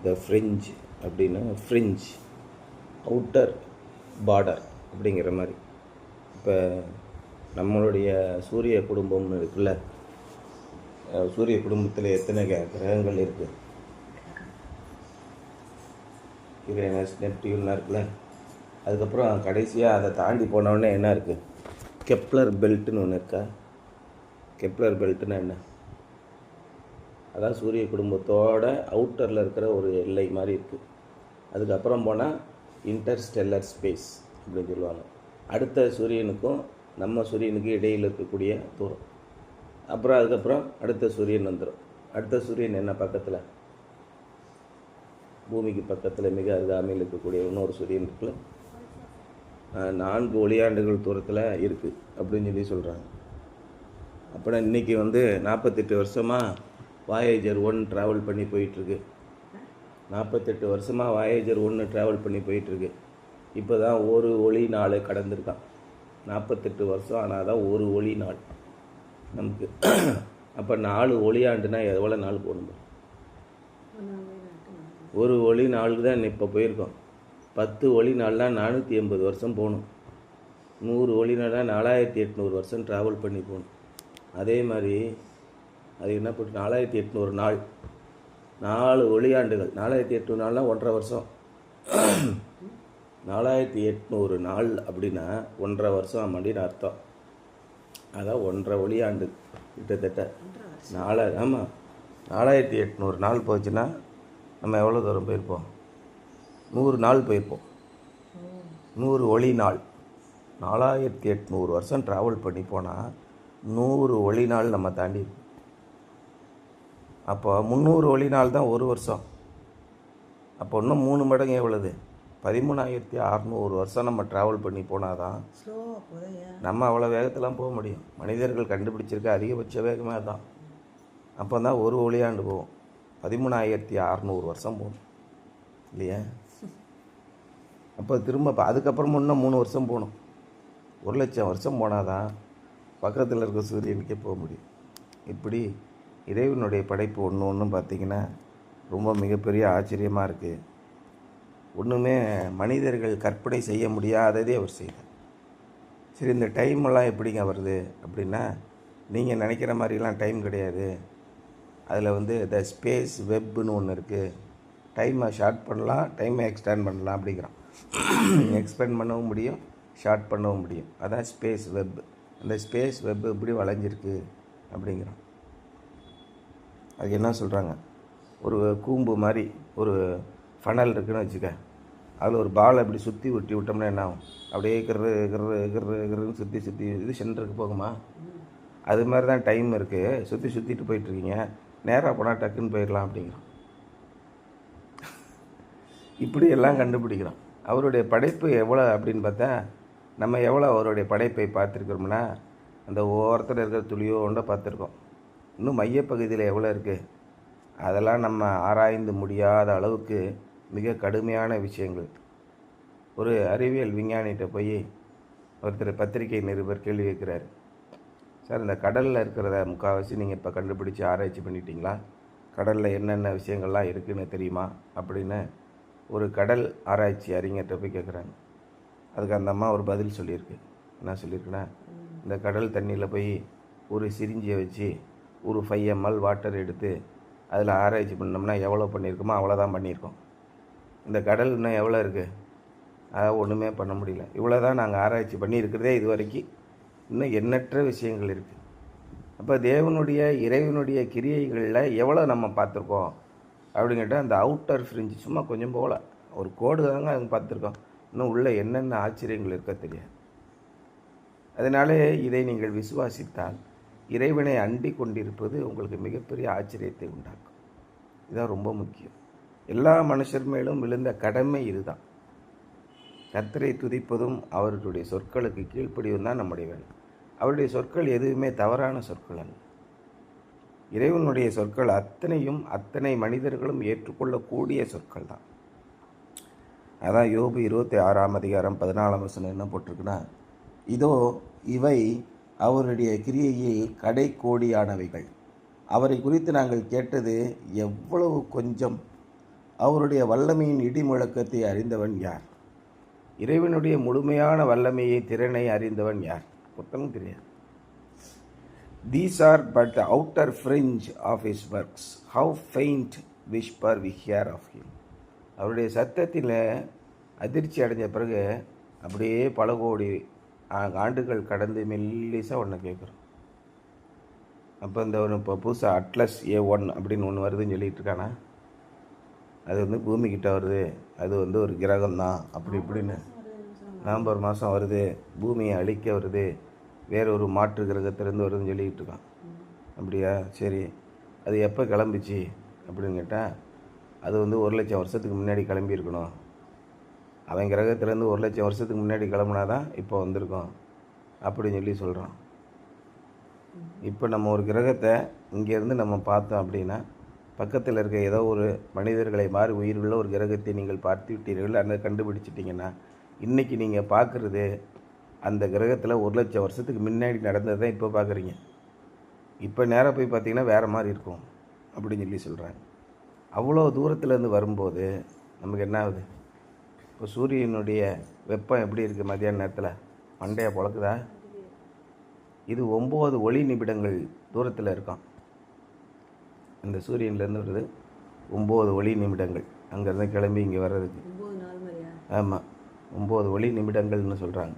த fringe அப்படின்னு fringe outer border அப்படிங்கிற மாதிரி. இப்போ நம்மளுடைய சூரிய குடும்பம்னு இருக்குல்ல, சூரிய குடும்பத்தில் எத்தனை கிரகங்கள் இருக்குது? யுரேனஸ், நெப்டியூன்லாம் இருக்குல்ல. அதுக்கப்புறம் கடைசியாக அதை தாண்டி போனவுடனே என்ன இருக்குது? கெப்லர் பெல்ட்டுன்னு ஒன்று இருக்கா? கெப்லர் பெல்ட்டுன்னா என்ன? அதான் சூரிய குடும்பத்தோட அவுட்டரில் இருக்கிற ஒரு எல்லை மாதிரி இருக்குது. அதுக்கப்புறம் போனால் இன்டர்ஸ்டெல்லர் ஸ்பேஸ் அப்படின்னு சொல்லுவாங்க. அடுத்த சூரியனுக்கும் நம்ம சூரியனுக்கு இடையில் இருக்கக்கூடிய தூரம். அப்புறம் அதுக்கப்புறம் அடுத்த சூரியன் வந்துடும். அடுத்த சூரியன் என்ன பக்கத்தில்? பூமிக்கு பக்கத்தில் மிக அருகாமையில் இருக்கக்கூடிய இன்னொரு சூரியன் இருக்குல்ல, 4 ஒளியாண்டுகள் தூரத்தில் இருக்குது அப்படின்னு சொல்லி சொல்கிறாங்க. அப்புறம் இன்றைக்கி 48 வருஷமாக வாயேஜர் 1 ட்ராவல் பண்ணி போயிட்டுருக்கு. 48 வருஷமாக வாயேஜர் 1 ட்ராவல் பண்ணி போயிட்டுருக்கு. இப்போ தான் ஒரு ஒளி நாள் கடந்திருக்கான். 48 வருஷம் ஆனால் தான் ஒரு ஒளி நாள் நமக்கு. அப்போ 4 ஒளியாண்டுனா எவ்வளோ நாள் போகணும்? ஒரு ஒளி நாளுக்கு தான் இப்போ போயிருக்கோம். 10 ஒளி நாள்னால் 480 வருஷம் போகணும். 100 ஒளி நாள்னால் 4800 வருஷம் ட்ராவல் பண்ணி போகணும். அதே மாதிரி அது என்ன போட்டு 4800 நாள், 4 ஒளியாண்டுகள். 4800 நாள்னால் 1.5 வருஷம். 4800 நாள் அப்படின்னா 1.5 வருஷம் அப்படின்னு அர்த்தம். அதான் 1.5 ஒளியாண்டு கிட்டத்தட்ட. ஆமாம், 4800 நாள் போச்சுன்னா நம்ம எவ்வளோ தூரம் போயிருப்போம்? 100 நாள் போயிருப்போம். 100 ஒளி நாள். 4800 வருஷம் ட்ராவல் பண்ணி போனால் 100 ஒளி நாள் நம்ம தாண்டி. அப்போ 300 ஒளி நாள் தான் ஒரு வருஷம். அப்போ இன்னும் 3 மடங்கு எவ்வளவு? 13600 வருஷம் நம்ம ட்ராவல் பண்ணி போனால் தான் நம்ம அவ்வளோ வேகத்தெலாம் போக முடியும். மனிதர்கள் கண்டுபிடிச்சிருக்க அதிகபட்ச வேகமாக தான். அப்போ தான் ஒரு ஒளியாண்டு போகும். 13600 வருஷம் போகணும் இல்லையா? அப்போ திரும்ப அதுக்கப்புறம் இன்னும் 3 வருஷம் போகணும். 1,00,000 வருஷம் போனால் தான் பக்கத்தில் இருக்க சூரியனுக்கே போக முடியும். இப்படி இறைவனுடைய படைப்பு ஒன்றும் பார்த்திங்கன்னா ரொம்ப மிகப்பெரிய ஆச்சரியமாக இருக்குது. ஒன்றுமே மனிதர்கள் கற்பனை செய்ய முடியாததே அவர் செய்தார். சரி, இந்த டைமெல்லாம் எப்படிங்க வருது அப்படின்னா, நீங்கள் நினைக்கிற மாதிரிலாம் டைம் கிடையாது. அதில் த ஸ்பேஸ் வெப்னு ஒன்று இருக்குது. டைமை ஷார்ட் பண்ணலாம், டைமை எக்ஸ்டெண்ட் பண்ணலாம் அப்படிங்கிறான். எக்ஸ்பெண்ட் பண்ணவும் முடியும், ஷார்ட் பண்ணவும் முடியும். அதான் ஸ்பேஸ் வெப். அந்த ஸ்பேஸ் வெப் எப்படி வளைஞ்சிருக்கு அப்படிங்கிறான். அது என்ன சொல்கிறாங்க? ஒரு கூம்பு மாதிரி ஒரு ஃபனல் இருக்குதுன்னு வச்சுக்க. அதில் ஒரு பால் அப்படி சுற்றி ஒட்டி விட்டோம்னா என்ன ஆகும்? அப்படியே கிருன்னு சுற்றி இது சென்டருக்கு போகுமா? அது மாதிரி தான் டைம் இருக்குது. சுற்றிட்டு போயிட்டுருக்கீங்க. நேராக போனால் டக்குன்னு போயிடலாம் அப்படிங்கிறான். இப்படி எல்லாம் கண்டுபிடிக்கிறான். அவருடைய படைப்பு எவ்வளோ அப்படின்னு பார்த்தா, நம்ம எவ்வளோ அவருடைய படைப்பை பார்த்துருக்கிறோம்னா, அந்த ஓரத்தில் இருக்கிற துளியோண்ட பார்த்துருக்கோம். இன்னும் மையப்பகுதியில் எவ்வளோ இருக்குது அதெல்லாம் நம்ம ஆராய்ந்து முடியாத அளவுக்கு மிக கடுமையான விஷயங்கள். ஒரு அறிவியல் விஞ்ஞானிகிட்ட போய் ஒருத்தர் பத்திரிகை நிருபர் கேள்வி கேட்குறாரு. சார், இந்த கடலில் இருக்கிறத முக்கால்வாசி நீங்கள் இப்போ கண்டுபிடிச்சி ஆராய்ச்சி பண்ணிட்டீங்களா? கடலில் என்னென்ன விஷயங்கள்லாம் இருக்குதுன்னு தெரியுமா அப்படின்னு ஒரு கடல் ஆராய்ச்சி அறிஞர்கிட்ட போய் கேட்குறாங்க. அதுக்கு அந்த அம்மா ஒரு பதில் சொல்லியிருக்கு. என்ன சொல்லியிருக்குன்னா, இந்த கடல் தண்ணியில் போய் ஒரு சிரிஞ்சியை வச்சு ஒரு 5 ml வாட்டர் எடுத்து அதில் ஆராய்ச்சி பண்ணோம்னா எவ்வளோ பண்ணியிருக்கோமோ அவ்வளோதான் பண்ணியிருக்கோம். இந்த கடல் இன்னும் எவ்வளோ இருக்குது? அதாவது ஒன்றுமே பண்ண முடியல. இவ்வளோ தான் நாங்கள் ஆராய்ச்சி பண்ணியிருக்கிறதே இது வரைக்கும். இன்னும் எண்ணற்ற விஷயங்கள் இருக்குது. அப்போ இறைவனுடைய கிரியைகளில் எவ்வளோ நம்ம பார்த்துருக்கோம் அப்படிங்கிட்ட அந்த அவுட்டர் ஃப்ரிஞ்சு சும்மா கொஞ்சம் போகல, ஒரு கோடு தாங்க அவங்க பார்த்துருக்கோம். இன்னும் உள்ள என்னென்ன ஆச்சரியங்கள் இருக்க தெரியாது. அதனாலே இதை நீங்கள் விசுவாசித்தால் இறைவனை அண்டி கொண்டிருப்பது உங்களுக்கு மிகப்பெரிய ஆச்சரியத்தை உண்டாக்கும். இதுதான் ரொம்ப முக்கியம். எல்லா மனுஷர் மேலும் விழுந்த கடமை இதுதான். கர்த்தரை துதிப்பதும் அவர்களுடைய சொற்களுக்கு கீழ்ப்படிவதும் தான் நம்முடைய வேலை. அவருடைய சொற்கள் எதுவுமே தவறான சொற்கள் அல்ல. இறைவனுடைய சொற்கள் அத்தனையும் அத்தனை மனிதர்களும் ஏற்றுக்கொள்ளக்கூடிய சொற்கள் தான். அதான் யோபு 26ஆம் அதிகாரம் 14ஆம் வசனம் என்ன போட்டிருக்குன்னா, இதோ இவை அவருடைய கிரியையில் கடைக்கோடியானவைகள். அவரை குறித்து நாங்கள் கேட்டது எவ்வளவு கொஞ்சம், அவருடைய வல்லமையின் இடி முழக்கத்தை அறிந்தவன் யார்? இறைவனுடைய முழுமையான வல்லமையை திறனை அறிந்தவன் யார்? ஒருத்தனும் தெரியாது. These are but the outer fringe of his works. How faint whisper we hear of him. அவருடைய சத்தத்தில் அதிர்ச்சி அடைஞ்ச பிறகு அப்படியே பல கோடி ஆண்டுகள் கடந்து மெல்லிசாக ஒன்று கேட்குறோம். அப்போ இந்த ஒன்று இப்போ புதுசாக அட்லஸ் A1 அப்படின்னு ஒன்று வருதுன்னு சொல்லிகிட்டு இருக்கானா, அது வந்து பூமிக்கிட்ட வருது, அது வந்து ஒரு கிரகம் தான் அப்படி இப்படின்னு. நவம்பர் மாதம் வருது, பூமியை அழிக்க வருது, வேற ஒரு மாற்று கிரகத்திலேருந்து வருதுன்னு சொல்லிக்கிட்டு இருக்கான். அப்படியா? சரி, அது எப்போ கிளம்பிச்சு அப்படின்னு கேட்டால், அது வந்து 1,00,000 வருஷத்துக்கு முன்னாடி கிளம்பியிருக்கணும். அவன் கிரகத்திலேருந்து 1,00,000 வருஷத்துக்கு முன்னாடி கிளம்புனாதான் இப்போ வந்திருக்கோம் அப்படின்னு சொல்லி சொல்கிறான். இப்போ நம்ம ஒரு கிரகத்தை இங்கேருந்து நம்ம பார்த்தோம் அப்படின்னா, பக்கத்தில் இருக்க ஏதோ ஒரு மனிதர்களை மாறி உயிருள்ள ஒரு கிரகத்தை நீங்கள் பார்த்து விட்டீர்கள், அந்த கண்டுபிடிச்சிட்டிங்கன்னா, இன்றைக்கி நீங்கள் பார்க்குறது அந்த கிரகத்தில் 1,00,000 வருஷத்துக்கு முன்னாடி நடந்தது தான் இப்போ பார்க்குறீங்க. இப்போ நேராக போய் பார்த்தீங்கன்னா வேறு மாதிரி இருக்கும் அப்படின்னு சொல்லி சொல்கிறாங்க. அவ்வளோ தூரத்துலேருந்து வரும்போது நமக்கு என்ன ஆகுது? இப்போ சூரியனுடைய வெப்பம் எப்படி இருக்குது மதியான நேரத்தில்? மண்டையை பொழக்குதா? இது 9 ஒளி நிமிடங்கள் தூரத்தில் இருக்கான். இந்த சூரியன்லேருந்து வருது 9 ஒளி நிமிடங்கள் அங்கேருந்து கிளம்பி இங்கே வர்றதுக்கு. ஆமாம், 9 ஒளி நிமிடங்கள்னு சொல்கிறாங்க.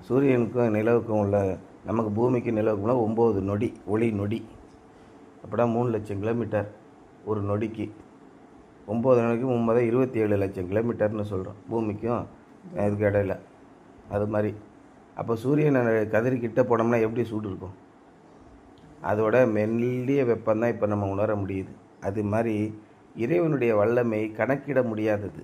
சூரியனுக்கும் நிலவுக்கும் உள்ள, நமக்கு பூமிக்கு நிலவுக்கும்னா 9 நொடி, ஒளி நொடி. அப்படின்னா 3,00,000 கிலோமீட்டர் ஒரு நொடிக்கு. 9 நொடிக்கு 27 லட்சம் கிலோமீட்டர்னு சொல்கிறோம் பூமிக்கும் இதுக்கு இடையில. அது மாதிரி அப்போ சூரியனை கதிர்கிட்ட போனோம்னா எப்படி சூடு இருக்கும்? அதோட மெல்லிய வெப்பம்தான் இப்போ நம்ம உணர முடியுது. அது மாதிரி இறைவனுடைய வல்லமை கணக்கிட முடியாதது.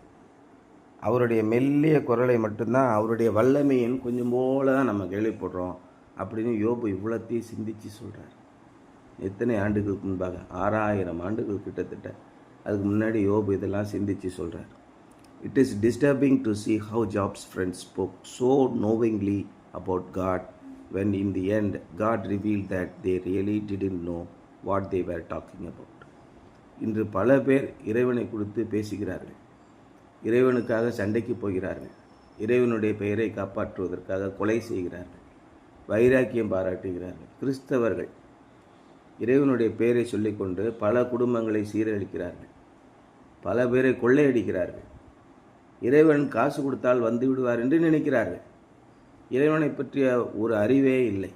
அவருடைய மெல்லிய குரலை மட்டும்தான், அவருடைய வல்லமையின் கொஞ்சம் போல தான் நம்ம கேள்விப்படுறோம் அப்படின்னு யோபு இவ்வளோத்தையும் சிந்தித்து சொல்கிறார். எத்தனை ஆண்டுகளுக்கு முன்பாக? 6,000 ஆண்டுகள் கிட்டத்தட்ட. அதுக்கு முன்னாடி யோபு இதெல்லாம் சிந்தித்து சொல்கிறார். It is disturbing to see how Job's friends spoke so knowingly about God when in the end God revealed that they really didn't know what they were talking about. இன்று பல பேர் இறைவனை குறித்து பேசுகிறார்கள், இறைவனுக்காக சண்டைக்கு போகிறார்கள், இறைவனுடைய பெயரை காப்பாற்றுவதற்காக கொலை செய்கிறார்கள், வைராக்கியம் பாராட்டுகிறார்கள். கிறிஸ்தவர்கள் இறைவனுடைய பெயரை சொல்லிக்கொண்டு பல குடும்பங்களை சீரழிக்கிறார்கள், பல பேரை கொள்ளையடிக்கிறார்கள். இறைவன் காசு கொடுத்தால் வந்து விடுவார் என்று நினைக்கிறார்கள். இறைவனை பற்றிய ஒரு அறிவே இல்லை.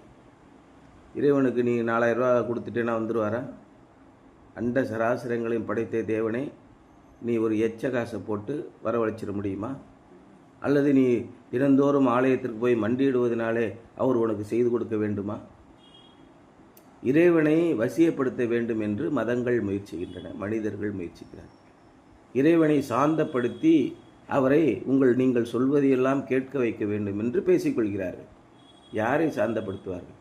இறைவனுக்கு நீ 4,000 ரூபா கொடுத்துட்டேன்னா வந்துடுவாரா? அண்ட சராசரங்களையும் படைத்த தேவனை நீ ஒரு எச்ச காசை போட்டு வரவழைச்சிட முடியுமா? அல்லது நீ தினந்தோறும் ஆலயத்திற்கு போய் மண்டியிடுவதனாலே அவர் உனக்கு செய்து கொடுக்க வேண்டுமா? இறைவனை வசியப்படுத்த வேண்டும் என்று மதங்கள் முயற்சிக்கின்றன, மனிதர்கள் முயற்சிக்கிறார். இறைவனை சாந்தப்படுத்தி அவரை நீங்கள் சொல்வதையெல்லாம் கேட்க வைக்க வேண்டும் என்று பேசிக்கொள்கிறார்கள். யாரை சாந்தப்படுத்துவார்கள்?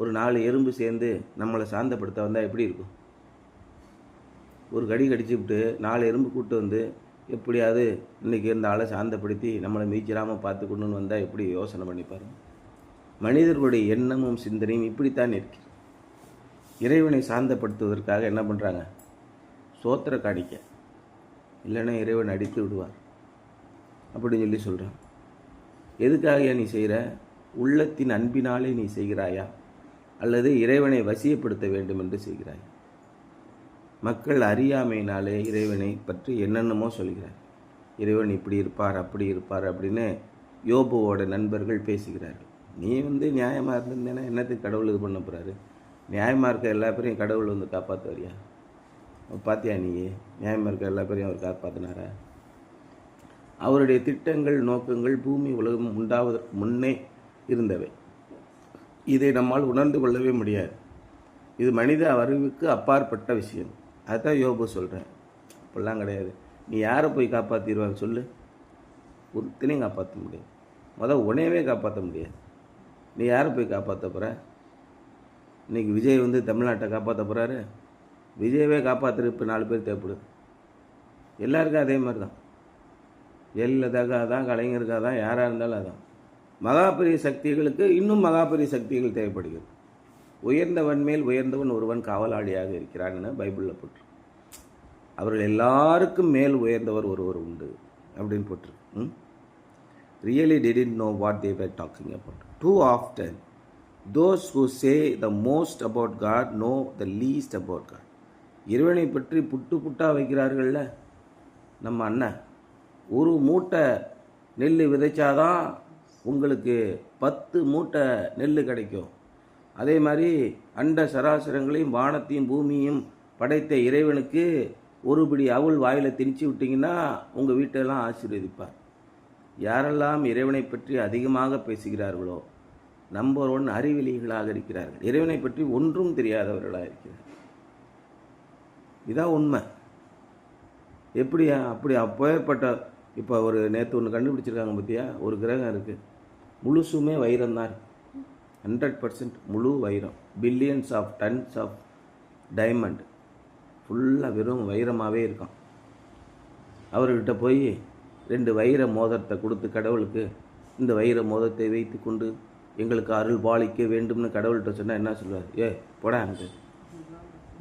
ஒரு 4 எறும்பு சேர்ந்து நம்மளை சாந்தப்படுத்த வந்தால் எப்படி இருக்கும்? ஒரு கடி கடிச்சுவிட்டு 4 எறும்பு கூட்டு வந்து எப்படியாவது இன்றைக்கி இருந்த ஆளை சாந்தப்படுத்தி நம்மளை மீச்சிடாமல் பார்த்துக்கணுன்னு வந்தால் எப்படி யோசனை பண்ணிப்பாரு? மனிதர்களுடைய எண்ணமும் சிந்தனையும் இப்படித்தான் இருக்கிறது. இறைவனை சாந்தப்படுத்துவதற்காக என்ன பண்ணுறாங்க? சோத்திர காணிக்க, இல்லைன்னா இறைவன் அடித்து விடுவார் அப்படின்னு சொல்லி சொல்கிறான். எதுக்காக நீ செய்கிற? உள்ளத்தின் அன்பினாலே நீ செய்கிறாயா, அல்லது இறைவனை வசியப்படுத்த வேண்டும் என்று செய்கிறாயா? மக்கள் அறியாமையினாலே இறைவனை பற்றி என்னென்னமோ சொல்கிறார். இறைவன் இப்படி இருப்பார், அப்படி இருப்பார் அப்படின்னு யோபுவோட நண்பர்கள் பேசுகிறார்கள். நீ நியாயமாக இருந்திருந்தேன்னா என்னத்துக்கு கடவுள் இது பண்ண போகிறாரு? நியாயமாக இருக்க எல்லா பேரையும் கடவுள் காப்பாற்றுவாரியா? பார்த்தியா நீ? நியாயமாக இருக்க எல்லா பேரையும் அவர் காப்பாற்றினாரா? அவருடைய திட்டங்கள், நோக்கங்கள் பூமி உலகம் உண்டாவதற்கு முன்னே இருந்தவை. இதை நம்மால் உணர்ந்து கொள்ளவே முடியாது. இது மனித அறிவுக்கு அப்பாற்பட்ட விஷயம். அதுதான் யோபு சொல்கிறேன். அப்படிலாம் கிடையாது. நீ யாரை போய் காப்பாற்றிடுவாங்க சொல்லு? ஒருத்தனையும் காப்பாற்ற முடியாது. உனையவே காப்பாற்ற முடியாது. நீ யாரை போய் காப்பாற்ற போகிற? இன்றைக்கி விஜய் தமிழ்நாட்டை காப்பாற்ற போகிறாரு. விஜயவே காப்பாற்றுறது இப்போ 4 பேர் தேவைப்படுது. எல்லாருக்கும் அதே மாதிரி தான். எல்லதாக அதான், கலைஞருக்காக தான், யாராக இருந்தாலும் அதான். மகாபெரிய சக்திகளுக்கு இன்னும் மகாபெரிய சக்திகள் தேவைப்படுகிறது. உயர்ந்தவன் மேல் உயர்ந்தவன் ஒருவன் காவலாளியாக இருக்கிறான்னு பைபிளில் போட்டு. அவர்கள் எல்லாருக்கும் மேல் உயர்ந்தவர் ஒருவர் உண்டு அப்படின்னு போட்டிருக்கு. Really didn't know what they were talking about. Too often, those who say the most about God know the least about God. இறைவனை பற்றி புட்டு புட்டாக வைக்கிறார்கள்ல நம்ம அண்ணன். ஒரு மூட்டை நெல் விதைச்சாதான் உங்களுக்கு 10 மூட்டை நெல் கிடைக்கும். அதே மாதிரி அண்ட சராசரங்களையும் வானத்தையும் பூமியும் படைத்த இறைவனுக்கு ஒரு பிடி அவுள் வாயில் திணிச்சு விட்டிங்கன்னா உங்கள் வீட்டெல்லாம் ஆசீர்வதிப்பார். யாரெல்லாம் இறைவனை பற்றி அதிகமாக பேசுகிறார்களோ நம்பர் 1 அறிவிலிகளாக இருக்கிறார்கள். இறைவனை பற்றி ஒன்றும் தெரியாதவர்களாக இருக்கிறார்கள். இதான் உண்மை. எப்படியா அப்படி அப்பேற்பட்ட இப்போ ஒரு நேற்று ஒன்று கண்டுபிடிச்சிருக்காங்க பார்த்தியா, ஒரு கிரகம் இருக்குது, முழுசுமே வைரம் தான், 100% முழு வைரம், billions of tons of diamond, ஃபுல்லாக வெறும் வைரமாகவே இருக்கான். அவர்கிட்ட போய் 2 வைர மோதிரத்தை கொடுத்து கடவுளுக்கு இந்த வைர மோதிரத்தை வைத்து கொண்டு எங்களுக்கு அருள் பாலிக்க வேண்டும்னு கடவுள்கிட்ட சொன்னால் என்ன சொல்லுவார்? போடா அங்கே,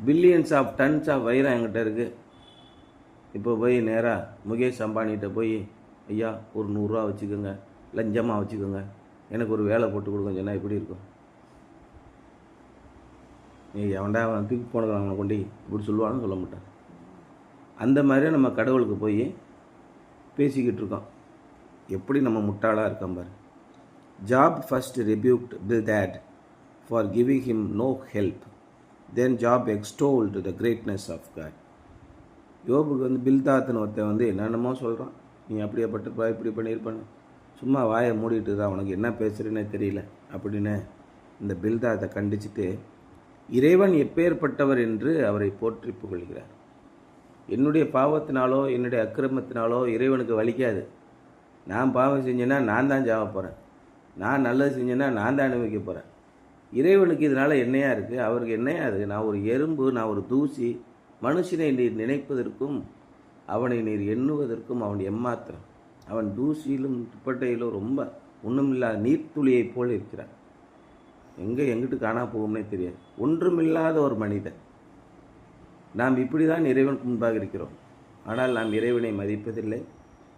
பில்லியன்ஸ் ஆஃப் டன்ஸ் ஆஃப் வைரம் என்கிட்ட இருக்குது. இப்போ போய் நேராக முகேஷ் அம்பானிகிட்ட போய் ஐயா ஒரு 100 ரூபா வச்சுக்கோங்க, லஞ்சமாக வச்சுக்கோங்க, எனக்கு ஒரு வேலை போட்டு கொடுங்க சொன்னால் எப்படி இருக்கும்? நீ எவன்டா அவன் தூக்கி போனதை அவனை கொண்டு இப்படி சொல்லுவான்னு சொல்ல மாட்டான். அந்த மாதிரி நம்ம கடவுளுக்கு போய் பேசிக்கிட்டு இருக்கோம். எப்படி நம்ம முட்டாளாக இருக்கோம் பாரு. Job first rebuked Bildad for giving him no help. Then Job extolled the greatness of God. யோபுக்கு பில்தாத்துன்னு ஒருத்தன் என்னென்னமோ சொல்கிறான், நீ அப்படியேப்பட்டிருப்பா இப்படி பண்ணியிருப்பான்னு, சும்மா வாயை மூடிட்டு தான், உனக்கு என்ன பேசுகிறேன்னே தெரியல அப்படின்னு இந்த பில்தாத்தை கண்டிச்சுட்டு இறைவன் எப்பேற்பட்டவர் என்று அவரை போற்றி புகழ்கிறார். என்னுடைய பாவத்தினாலோ என்னுடைய அக்கிரமத்தினாலோ இறைவனுக்கு வலிக்காது. நான் பாவம் செஞ்சேன்னா நான் தான் சாவ போகிறேன், நான் நல்லது செஞ்சேன்னா நான் தான் அனுபவிக்க போகிறேன். இறைவனுக்கு இதனால் என்னையா இருக்குது? அவருக்கு என்னையா அது? நான் ஒரு எறும்பு, நான் ஒரு தூசி. மனுஷனை நீர் நினைப்பதற்கும் அவனை நீர் எண்ணுவதற்கும் அவன் எம்மாத்திரம். அவன் தூசியிலும் துப்பட்டையிலும் ரொம்ப ஒன்றுமில்லாத நீர்த்துளியை போல் இருக்கிறான். எங்கிட்டு காணா போகும்னே தெரியாது. ஒன்றுமில்லாத ஒரு மனிதன். நாம் இப்படி தான் இறைவனுக்கு முன்பாக இருக்கிறோம். ஆனால் நாம் இறைவனை மதிப்பதில்லை,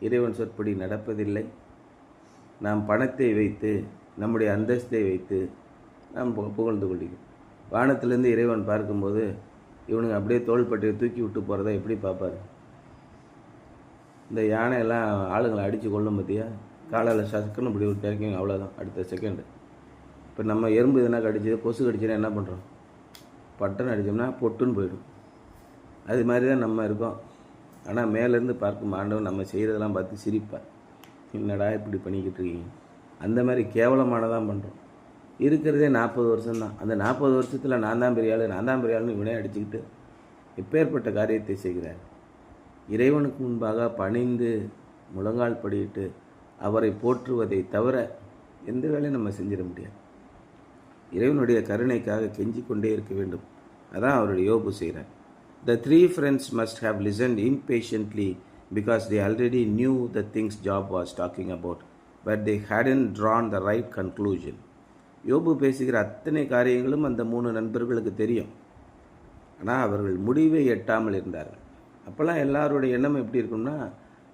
இறைவன் சொற்படி நடப்பதில்லை. நாம் பணத்தை வைத்து, நம்முடைய அந்தஸ்தை வைத்து நாம் புகழ்ந்து கொள்கிறோம். வானத்திலேருந்து இறைவன் பார்க்கும்போது இவனுங்க அப்படியே தோள்பட்டையை தூக்கி விட்டு போகிறத எப்படி பார்ப்பார்? இந்த யானையெல்லாம் ஆளுங்களை அடித்து கொள்ளும் பார்த்தியா, காலால் சக்குன்னு இப்படி விட்டு இறக்கிங்க, அவ்வளோதான், அடுத்த செகண்டு. இப்போ நம்ம எறும்பு எதுனா கடிச்சது, கொசு கடிச்சுன்னா என்ன பண்ணுறோம்? பட்டன் அடித்தோம்னா பொட்டுன்னு போயிடும். அது மாதிரி தான் நம்ம இருக்கோம். ஆனால் மேலேருந்து பார்க்கும் ஆண்டவன் நம்ம செய்கிறதெல்லாம் பார்த்து சிரிப்பார். என்னடா இப்படி பண்ணிக்கிட்டு இருக்கீங்க? அந்த மாதிரி கேவலமானதான் பண்ணுறோம். இருக்கிறதே 40 வருஷம்தான். அந்த 40 வருஷத்தில் நான் தான் பெரிய ஆளுன்னு இவனே அடிச்சுக்கிட்டு எப்பேற்பட்ட காரியத்தை செய்கிறார். இறைவனுக்கு முன்பாக பணிந்து முழங்கால் படியிட்டு அவரை போற்றுவதை தவிர எந்த வேலையும் நம்ம செஞ்சிட முடியாது. இறைவனுடைய கருணைக்காக கெஞ்சி கொண்டே இருக்க வேண்டும். அதான் அவருடைய யோபு செய்கிறார். The 3 friends must have listened impatiently because they already knew the things Job was talking about, but they hadn't drawn the right conclusion. யோபு பேசுகிற அத்தனை காரியங்களும் அந்த 3 நண்பர்களுக்கு தெரியும். ஆனால் அவர்கள் முடிவை எட்டாமல் இருந்தார்கள். அப்போல்லாம் எல்லாருடைய எண்ணம் எப்படி இருக்கும்னா,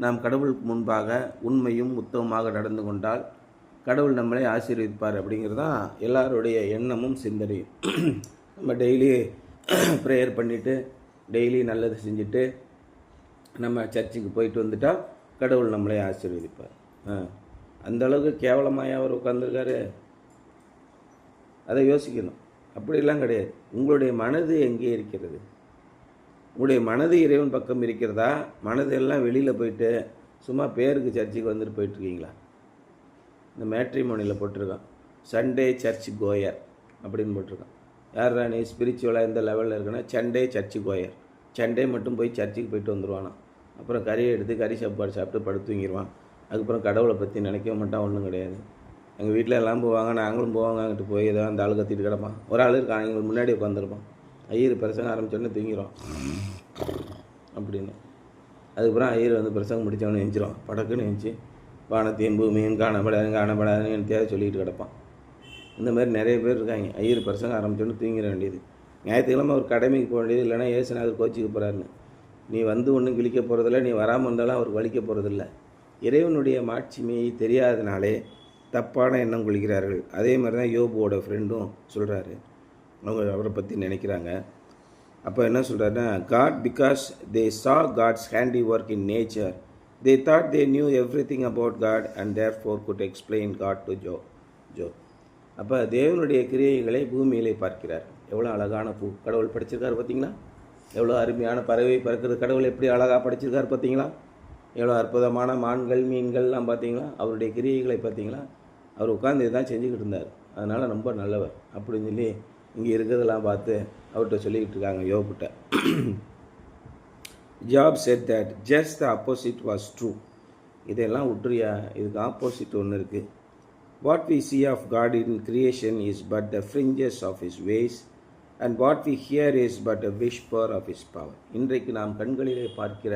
நாம் கடவுளுக்கு முன்பாக உண்மையும் உத்தமமாக நடந்து கொண்டால் கடவுள் நம்மளை ஆசீர்வதிப்பார் அப்படிங்கிறது தான் எல்லாருடைய எண்ணமும் சிந்தனையும். நம்ம டெய்லி ப்ரேயர் பண்ணிவிட்டு டெய்லி நல்லது செஞ்சுட்டு நம்ம சர்ச்சுக்கு போயிட்டு வந்துட்டால் கடவுள் நம்மளை ஆசீர்வதிப்பார். அந்தளவுக்கு கேவலமாக அவர் உட்கார்ந்துருக்காரு. அதை யோசிக்கணும். அப்படிலாம் கிடையாது. உங்களுடைய மனது எங்கே இருக்கிறது? உங்களுடைய மனது இறைவன் பக்கம் இருக்கிறதா? மனதெல்லாம் வெளியில் போயிட்டு சும்மா பேருக்கு சர்ச்சுக்கு வந்துட்டு போயிட்டுருக்கீங்களா? இந்த மேட்ரிமோனியில் போட்டிருக்கான், சண்டே சர்ச் கோயர் அப்படின்னு போட்டிருக்கான். யாரா நீ ஸ்பிரிச்சுவலாக எந்த லெவலில் இருக்குன்னா, சண்டே சர்ச்சு கோயர். சண்டே மட்டும் போய் சர்ச்சுக்கு போயிட்டு வந்துடுவானா. அப்புறம் கறியை எடுத்து கறி சாப்பாடு சாப்பிட்டு படுத்து தூங்கிடுவான். அதுக்கப்புறம் கடவுளை பற்றி நினைக்க மாட்டான். ஒன்றும் கிடையாது. எங்கள் வீட்டில் எல்லாம் போவாங்க, நாங்களும் போவாங்க. அங்கிட்டு போய் ஏதோ அந்த ஆள் கத்திட்டு கிடப்பான். ஒரு ஆள் இருக்கான், எங்களுக்கு முன்னாடி உட்காந்துருப்பான். ஐயர் பிரசங்கம் ஆரம்பித்தோடனே தூங்கிடும் அப்படின்னு. அதுக்கப்புறம் ஐயர் பிரசங்கம் முடித்தவொடனே எஞ்சிரும். படக்குன்னு எஞ்சி வானத்தையும் பூமியும் காணப்படாதுன்னு தேவை சொல்லிட்டு கிடப்பான். இந்த மாதிரி நிறைய பேர் இருக்காங்க. ஐயர் பிரசங்கம் ஆரம்பித்தோடனே தூங்கிட வேண்டியது. ஞாயிற்றுக்கிழமை ஒரு கடமைக்கு போக வேண்டியது, இல்லைனா ஏசுநாதர் கோச்சிக்கு போகிறாருன்னு நீ வந்து ஒன்றும் கிழிக்க போகிறதில்ல, நீ வராமல் இருந்தாலும் அவருக்கு வலிக்க போகிறதில்ல. இறைவனுடைய மாட்சிமையை தெரியாதனாலே தப்பான எண்ணம் கொள்கிறார்கள். அதே மாதிரி தான் யோபுவோட ஃப்ரெண்டும் சொல்கிறாரு. அவங்க அவரை பற்றி நினைக்கிறாங்க. அப்போ என்ன சொல்கிறாருன்னா, God because they saw God's handiwork in nature they thought they knew everything about God and therefore could explain God to ஜோ. அப்போ தேவனுடைய கிரியைகளை பூமியிலே பார்க்கிறார். எவ்வளோ அழகான பூ கடவுள் படைச்சிருக்காரு பார்த்தீங்களா? எவ்வளோ அருமையான பறவை பறக்கிறது கடவுள் எப்படி அழகாக படைச்சிருக்காரு பார்த்தீங்களா? எவ்வளோ அற்புதமான மான்கள் மீன்கள்லாம் பார்த்தீங்களா? அவருடைய கிரியைகளை பார்த்தீங்களா? அவர் உட்காந்து இதுதான் செஞ்சுக்கிட்டு இருந்தார். அதனால் ரொம்ப நல்லவர் அப்படின்னு சொல்லி இங்கே இருக்கிறதெல்லாம் பார்த்து அவர்கிட்ட சொல்லிக்கிட்டு இருக்காங்க யோபுட்ட. Job said that just the opposite was true. இதெல்லாம் விட்டுறியா, இதுக்கு ஆப்போசிட் ஒன்று இருக்குது. What we see of God in creation is but the fringes of his ways and what we hear is but a whisper of his power. இன்றைக்கு நாம் கண்களிலே பார்க்கிற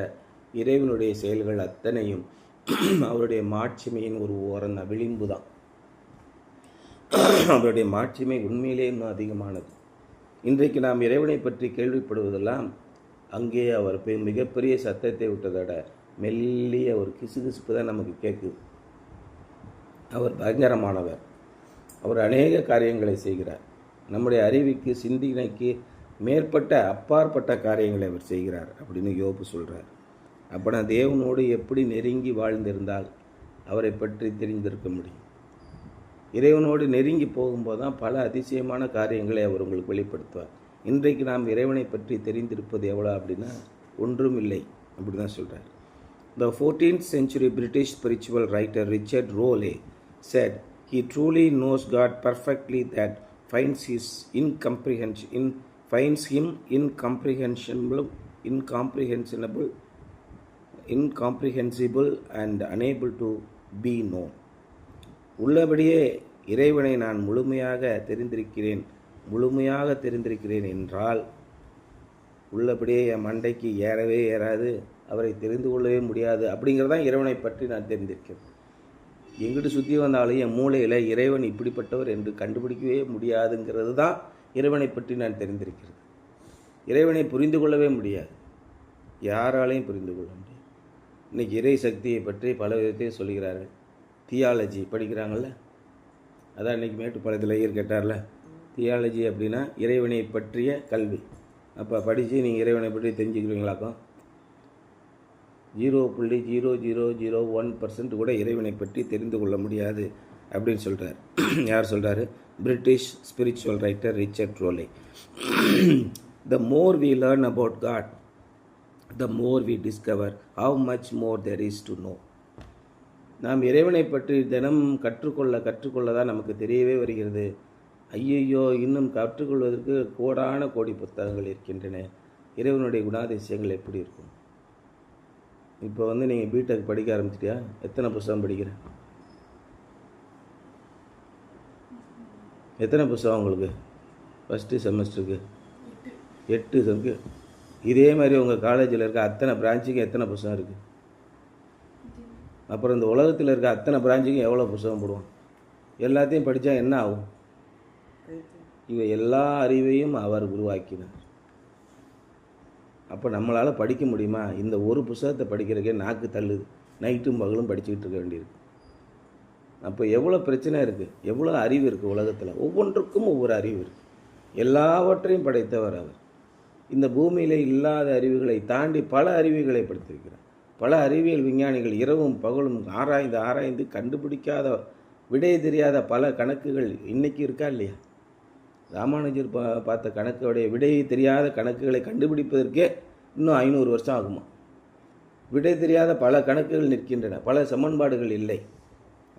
இறைவனுடைய செயல்கள் அத்தனையும் அவருடைய மாட்சிமையின் ஒரு ஓரந்த விளிம்பு தான். அவருடைய மாட்சிமை உண்மையிலே இன்னும் அதிகமானது. இன்றைக்கு நாம் இறைவனை பற்றி கேள்விப்படுவதெல்லாம் அங்கே அவர் மிகப்பெரிய சத்தத்தை விட்டதோட மெல்லிய ஒரு கிசுகிசுப்பு தான் நமக்கு கேட்குது. அவர் பயங்கரமானவர். அவர் அநேக காரியங்களை செய்கிறார். நம்முடைய அறிவுக்கு சிந்தனைக்கு மேற்பட்ட அப்பாற்பட்ட காரியங்களை அவர் செய்கிறார் அப்படின்னு யோபு சொல்கிறார். அப்போ தேவனோடு எப்படி நெருங்கி வாழ்ந்திருந்தால் அவரை பற்றி தெரிந்திருக்க முடியும். இறைவனோடு நெருங்கி போகும்போது தான் பல அதிசயமான காரியங்களை அவர் உங்களுக்கு வெளிப்படுத்துவார். இன்றைக்கு நாம் இறைவனை பற்றி தெரிந்திருப்பது எவ்வளோ அப்படின்னா ஒன்றும் இல்லை அப்படி தான் சொல்கிறார். The 14th century British spiritual writer Richard Rowley said he truly knows God perfectly that finds him incomprehensible and unable to be known. உள்ளபடியே இறைவனை நான் முழுமையாக தெரிந்திருக்கிறேன் என்றால் உள்ளபடியே என் மண்டைக்கு ஏறவே ஏறாது, அவரை தெரிந்து கொள்ளவே முடியாது. அப்படிங்கிறதான் இறைவனை பற்றி நான் தெரிந்திருக்கிறேன். எங்கிட்டு சுற்றி வந்தாலும் என் மூளையில் இறைவன் இப்படிப்பட்டவர் என்று கண்டுபிடிக்கவே முடியாதுங்கிறது தான் இறைவனை பற்றி நான் தெரிந்திருக்கிறது. இறைவனை புரிந்து கொள்ளவே முடியாது, யாராலையும் புரிந்து கொள்ள முடியாது. இன்றைக்கி இறை சக்தியை பற்றி பல விதத்தையும் சொல்கிறார்கள். தியாலஜி படிக்கிறாங்கள்ல, அதான் இன்றைக்கி மேட்டுப்பாளையத்தில் ஐயர் கேட்டார்ல, தியாலஜி அப்படின்னா இறைவனை பற்றிய கல்வி. அப்போ படித்து நீங்கள் இறைவனை பற்றி தெரிஞ்சுக்கிறீங்களாக்கும்? 0.0001% கூட இறைவனை பற்றி தெரிந்து கொள்ள முடியாது அப்படின்னு சொல்கிறார். யார் சொல்கிறாரு? British spiritual writer Richard Rolle. The more we learn about God, the more we discover how much more there is to know. நாம் இறைவனை பற்றி தினம் கற்றுக்கொள்ள தான் நமக்கு தெரியவே வருகிறது. ஐயையோ, இன்னும் கற்றுக்கொள்வதற்கு கோடான கோடி புத்தகங்கள் இருக்கின்றன. இறைவனுடைய குணாதிசயங்கள் எப்படி இருக்கும்? இப்போ நீங்கள் பிடெக் படிக்க ஆரம்பிச்சிட்டியா? எத்தனை புத்தகம் படிக்கிற? எத்தனை புத்தகம் உங்களுக்கு ஃபஸ்ட்டு செமஸ்டருக்கு? 8 இருக்கு. இதே மாதிரி உங்கள் காலேஜில் இருக்க அத்தனை பிரான்ச்சுக்கும் எத்தனை புத்தகம் இருக்குது? அப்புறம் இந்த உலகத்தில் இருக்க அத்தனை பிரான்ச்சுக்கும் எவ்வளோ புத்தகம் போடுவோம்? எல்லாத்தையும் படித்தா என்ன ஆகும்? இவை எல்லா அறிவையும் அவர் உருவாக்கினார். அப்போ நம்மளால் படிக்க முடியுமா? இந்த ஒரு புத்தகத்தை படிக்கிறதுக்கே நாக்கு தள்ளுது. நைட்டும் பகலும் படிச்சுக்கிட்டு இருக்க வேண்டியிருக்கு. அப்போ எவ்வளோ பிரச்சனை இருக்குது, எவ்வளோ அறிவு இருக்குது உலகத்தில். ஒவ்வொன்றுக்கும் ஒவ்வொரு அறிவு இருக்குது. எல்லாவற்றையும் படைத்தவர் அவர். இந்த பூமியில் இல்லாத அறிவுகளை தாண்டி பல அறிவுகளை படைத்திருக்கிறார். பல அறிவியல் விஞ்ஞானிகள் இரவும் பகலும் ஆராய்ந்து கண்டுபிடிக்காத, விடை தெரியாத பல கணக்குகள் இன்றைக்கி இருக்கா இல்லையா? ராமானுஜர் பார்த்த கணக்குடைய விடை தெரியாத கணக்குகளை கண்டுபிடிப்பதற்கே இன்னும் 500 வருஷம் ஆகுமா? விடை தெரியாத பல கணக்குகள் நிற்கின்றன, பல சமன்பாடுகள் இல்லை.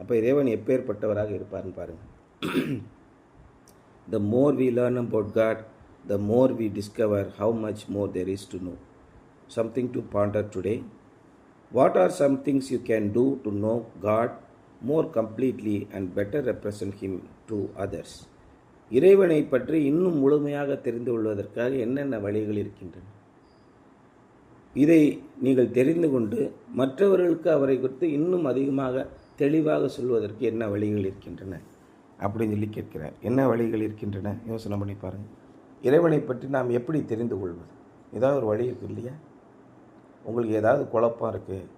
அப்போ இறைவன் எப்பேற்பட்டவராக இருப்பார்னு பாருங்கள். The more we learn about God, the more we discover how much more there is to know. Something to ponder today. What are some things you can do to know God more completely and better represent Him to others? இறைவனை பற்றி இன்னும் முழுமையாக தெரிந்து கொள்வதற்காக என்னென்ன வழிகள் இருக்கின்றன? இதை நீங்கள் தெரிந்து கொண்டு மற்றவர்களுக்கு அவரை குறித்து இன்னும் அதிகமாக தெளிவாக சொல்வதற்கு என்ன வழிகள் இருக்கின்றன அப்படின்னு சொல்லி கேட்கிறார். என்ன வழிகள் இருக்கின்றன? யோசனை பண்ணி பாருங்கள். இறைவனை பற்றி நாம் எப்படி தெரிந்து கொள்வது? ஏதாவது ஒரு வழி இருக்கு இல்லையா? உங்களுக்கு ஏதாவது குழப்பம் இருக்குது,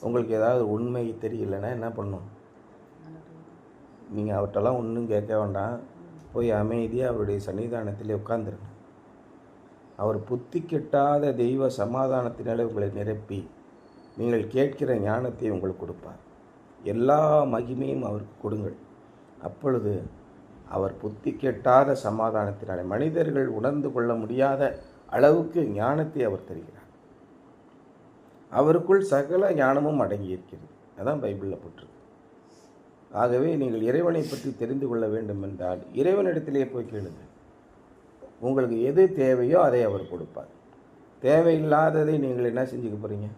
உங்களுக்கு ஏதாவது உண்மை தெரியலைன்னா என்ன பண்ணும்? நீங்கள் அவர்கிட்டலாம் ஒன்றும் கேட்க வேண்டாம், போய் அமைதியாக அவருடைய சன்னிதானத்திலே உட்கார்ந்துருங்க. அவர் புத்தி கெட்டாத தெய்வ சமாதானத்தினாலே உங்களை நிரப்பி நீங்கள் கேட்கிற ஞானத்தை உங்களுக்கு கொடுப்பார். எல்லா மகிமையும் அவருக்கு கொடுங்கள். அப்பொழுது அவர் புத்தி கெட்டாத சமாதானத்தினாலே மனிதர்கள் உணர்ந்து கொள்ள முடியாத அளவுக்கு ஞானத்தை அவர் தருகிறார். அவருக்குள் சகல ஞானமும் அடங்கி இருக்கிறது. அதான் பைபிளில் போட்டிருக்கு. ஆகவே நீங்கள் இறைவனை பற்றி தெரிந்து கொள்ள வேண்டும் என்றால் இறைவனிடத்திலே போய் கேளுங்கள். உங்களுக்கு எது தேவையோ அதை அவர் கொடுப்பார். தேவையில்லாததை நீங்கள் என்ன செஞ்சுக்க போகிறீங்க?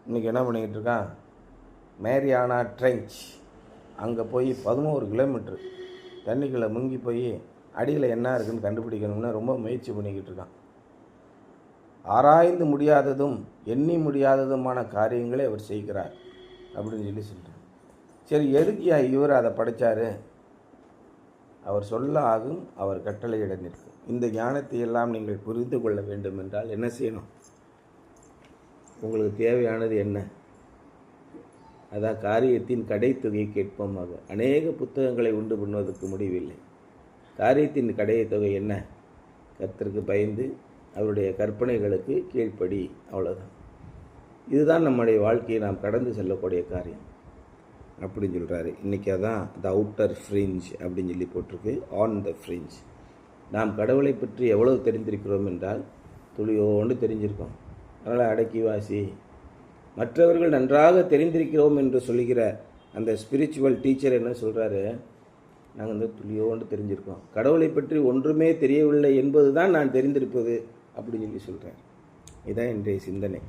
இன்றைக்கி என்ன பண்ணிக்கிட்டு இருக்கான்? மேரியானா ட்ரெஞ்ச் அங்கே போய் 11 கிலோமீட்ரு தண்ணிக்குள்ளே முங்கி போய் அடியில் என்ன இருக்குதுன்னு கண்டுபிடிக்கணும்னு ரொம்ப முயற்சி பண்ணிக்கிட்டு இருக்கான். ஆராய்ந்து முடியாததும் எண்ணி முடியாததுமான காரியங்களை அவர் செய்கிறார் அப்படின்னு சொல்லிட்டார். சரி, எதுக்கியா இவர் அதை படைத்தார்? அவர் சொல்ல ஆகும், அவர் கட்டளையிட நிற்கும். இந்த ஞானத்தை எல்லாம் நீங்கள் புரிந்து கொள்ள வேண்டும் என்றால் என்ன செய்யணும்? உங்களுக்கு தேவையானது என்ன? அதான் காரியத்தின் கடைத்தொகை கேட்போமாக. அநேக புத்தகங்களை உண்டு பண்ணுவதற்கு முடிவில்லை. காரியத்தின் கடைத்தொகை என்ன? கர்த்தருக்கு பயந்து அவருடைய கற்பனைகளுக்கு கீழ்ப்படி. அவ்வளோதான். இதுதான் நம்முடைய வாழ்க்கையை நாம் கடந்து செல்லக்கூடிய காரியம் அப்படின்னு சொல்கிறாரு. இன்றைக்கி அதான் த அவுட்டர் ஃப்ரிஞ்ச் அப்படின்னு சொல்லி போட்டிருக்கு, ஆன் த ஃப்ரிஞ்ச். நாம் கடவுளை பற்றி எவ்வளவு தெரிந்திருக்கிறோம் என்றால் துளியோண்டு தெரிஞ்சிருக்கோம். அதனால் அடக்கிவாசி. மற்றவர்கள் நன்றாக தெரிந்திருக்கிறோம் என்று சொல்லுகிற அந்த ஸ்பிரிச்சுவல் டீச்சர் என்ன சொல்கிறாரு? நாங்கள் வந்து துளியோண்டு தெரிஞ்சிருக்கோம், கடவுளை பற்றி ஒன்றுமே தெரியவில்லை என்பது தான் நான் தெரிந்திருப்பது அப்படின்னு சொல்லி சொல்கிறேன். இதுதான் இன்றைய சிந்தனை.